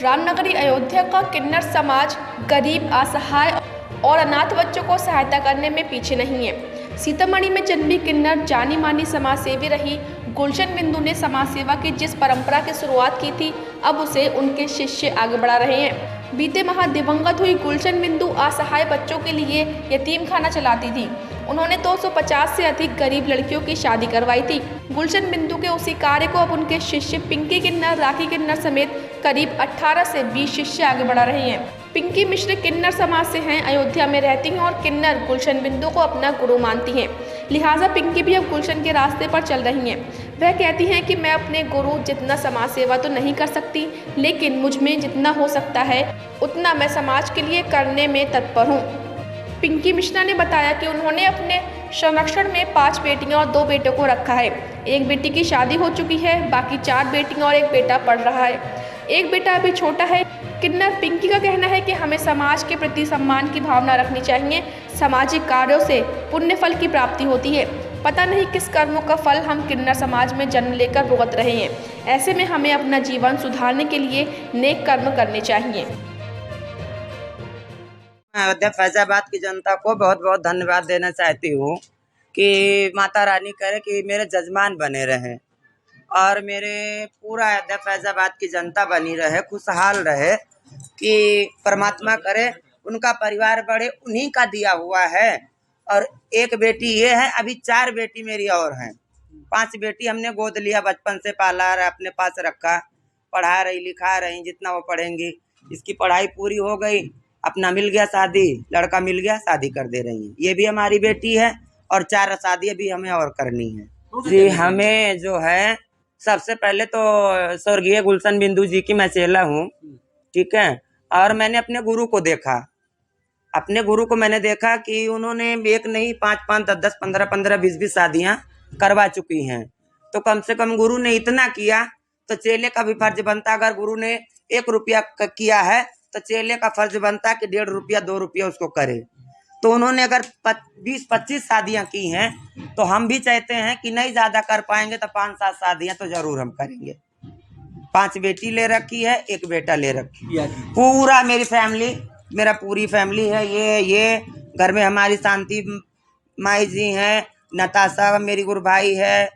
रामनगरी अयोध्या का किन्नर समाज गरीब, असहाय और अनाथ बच्चों को सहायता करने में पीछे नहीं है। सीतामढ़ी में जन्मी किन्नर जानी मानी समाज सेवी रही गुलशन बिंदु ने समाज सेवा की जिस परंपरा की शुरुआत की थी, अब उसे उनके शिष्य आगे बढ़ा रहे हैं। बीते माह दिवंगत हुई गुलशन बिंदु असहाय बच्चों के लिए यतीम खाना चलाती थी। उन्होंने 250 से अधिक गरीब लड़कियों की शादी करवाई थी। गुलशन बिंदु के उसी कार्य को अब उनके शिष्य पिंकी किन्नर, राखी किन्नर समेत करीब 18 से 20 शिष्य आगे बढ़ा रहे हैं। पिंकी मिश्र किन्नर समाज से हैं, अयोध्या में रहती हैं और किन्नर गुलशन बिंदु को अपना गुरु मानती हैं। लिहाजा पिंकी भी अब गुलशन के रास्ते पर चल रही हैं। वह कहती हैं कि मैं अपने गुरु जितना समाज सेवा तो नहीं कर सकती, लेकिन मुझ में जितना हो सकता है उतना मैं समाज के लिए करने में तत्पर हूँ। पिंकी मिश्रा ने बताया कि उन्होंने अपने संरक्षण में 5 बेटियां और 2 बेटों को रखा है। एक बेटी की शादी हो चुकी है, बाकी 4 बेटियां और एक बेटा पढ़ रहा है। एक बेटा अभी छोटा है। किन्नर पिंकी का कहना है कि हमें समाज के प्रति सम्मान की भावना रखनी चाहिए। सामाजिक कार्यों से पुण्य फल की प्राप्ति होती है। पता नहीं किस कर्मों का फल हम किन्नर समाज में जन्म लेकर भुगत रहे हैं। ऐसे में हमें अपना जीवन सुधारने के लिए नेक कर्म करने चाहिए। अयोध्या फैजाबाद की जनता को बहुत बहुत धन्यवाद देना चाहती हूँ कि माता रानी करे कि मेरे जजमान बने रहें और मेरे पूरा अयोध्या फैजाबाद की जनता बनी रहे, खुशहाल रहे, कि परमात्मा करे उनका परिवार बढ़े। उन्हीं का दिया हुआ है। और एक बेटी ये है, अभी 4 बेटी मेरी और हैं। 5 बेटी हमने गोद लिया, बचपन से पाला, अपने पास रखा, पढ़ा रही, लिखा रही, जितना वो पढ़ेंगी। इसकी पढ़ाई पूरी हो गई, अपना मिल गया शादी, लड़का मिल गया, शादी कर दे रही है। ये भी हमारी बेटी है और 4 शादी भी हमें और करनी है जी। हमें जो है सबसे पहले तो स्वर्गीय गुलशन बिंदु जी की मैं चेला हूँ, ठीक है। और मैंने अपने गुरु को देखा, अपने गुरु को मैंने देखा कि उन्होंने एक नहीं 5-5, 10-10, 15-15, 20-20 शादियाँ करवा चुकी हैं। तो कम से कम गुरु ने इतना किया तो चेले का भी फर्ज बनता। अगर गुरु ने 1 रुपया किया है तो चेले का फर्ज बनता कि 1.5 रुपया 2 रुपया उसको करे। तो उन्होंने अगर 20-25 शादियां की हैं तो हम भी चाहते हैं कि नहीं ज़्यादा कर पाएंगे तो 5-7 शादियां तो जरूर हम करेंगे। 5 बेटी ले रखी है, 1 बेटा ले रखी है। पूरा मेरी फैमिली, मेरा पूरी फैमिली है। ये घर में हमारी शांति माई जी हैं, नताशा मेरी गुरु भाई है,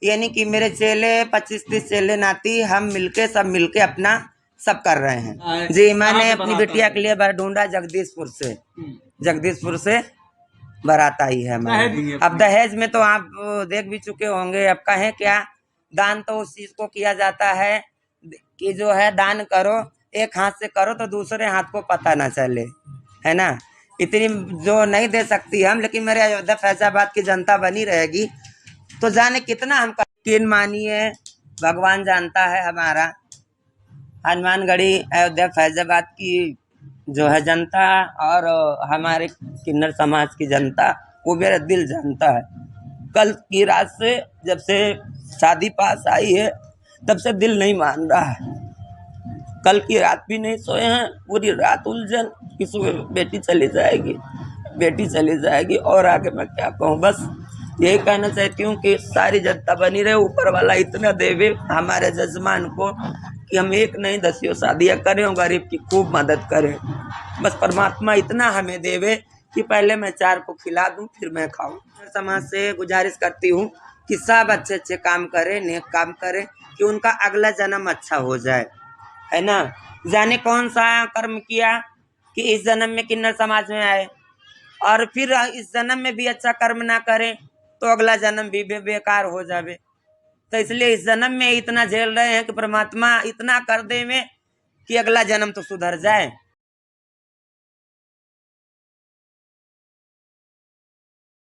यानी कि मेरे चेले 25-30 चेले नाती, हम मिलके सब मिलके अपना सब कर रहे हैं जी। मैंने अपनी बिटिया के लिए बार ढूंढा जगदीशपुर से बारात आई है हमारे। अब दहेज में तो आप देख भी चुके होंगे। अब कहें क्या, दान तो उस चीज को किया जाता है कि जो है दान करो, एक हाथ से करो तो दूसरे हाथ को पता ना चले, है ना। इतनी जो नहीं दे सकती हम, लेकिन मेरे अयोध्या फैजाबाद की जनता बनी रहेगी तो जाने कितना हम यकीन मानिए, भगवान जानता है। हमारा हनुमानगढ़ी अयोध्या फैजाबाद की जो है जनता और हमारे किन्नर समाज की जनता, वो मेरा दिल जानता है। कल की रात से, जब से शादी पास आई है, तब से दिल नहीं मान रहा है। कल की रात भी नहीं सोए हैं, पूरी रात उलझन कि सुबह बेटी चली जाएगी। और आगे मैं क्या कहूँ, बस यही कहना चाहती हूँ कि सारी जनता बनी रहे, ऊपर वाला इतना देवे हमारे जजमान को कि हम 1 नहीं 10 शादियाँ करें और गरीब की खूब मदद करें। बस परमात्मा इतना हमें देवे कि पहले मैं 4 को खिला दूं, फिर मैं खाऊं। समाज से गुजारिश करती हूँ कि सब अच्छे काम करें, नेक काम करें, कि उनका अगला जन्म अच्छा हो जाए, है ना। जाने कौन सा कर्म किया कि इस जन्म में किन्नर समाज में आए, और फिर इस जन्म में भी अच्छा कर्म ना करें तो अगला जन्म भी बेकार हो जावे। तो इसलिए इस जन्म में इतना झेल रहे हैं कि परमात्मा इतना कर दे में कि अगला जन्म तो सुधर जाए।